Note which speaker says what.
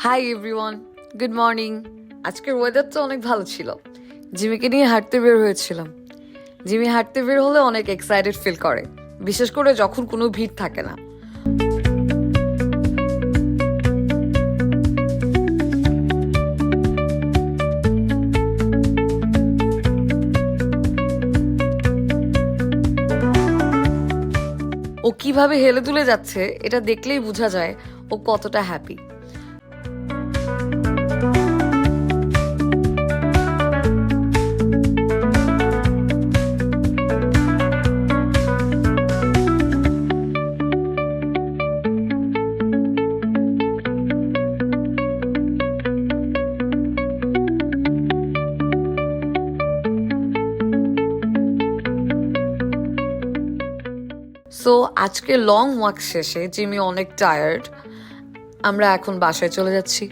Speaker 1: Hi everyone, good morning. আজকের ওয়েদারটা অনেক ভালো ছিল। জিমিকে নিয়ে হাঁটতে বের হয়েছিলাম। জিমি হাঁটতে বের হলে অনেক এক্সাইটেড ফিল করে, বিশেষ করে যখন কোনো ভিড় থাকে না। ও কিভাবে হেলে দুলে যাচ্ছে এটা দেখলেই বোঝা যায় ও কতটা হ্যাপি। সো আজকে লং ওয়াক শেষে জিমি অনেক টায়ার্ড। আমরা এখন বাসায় চলে যাচ্ছি।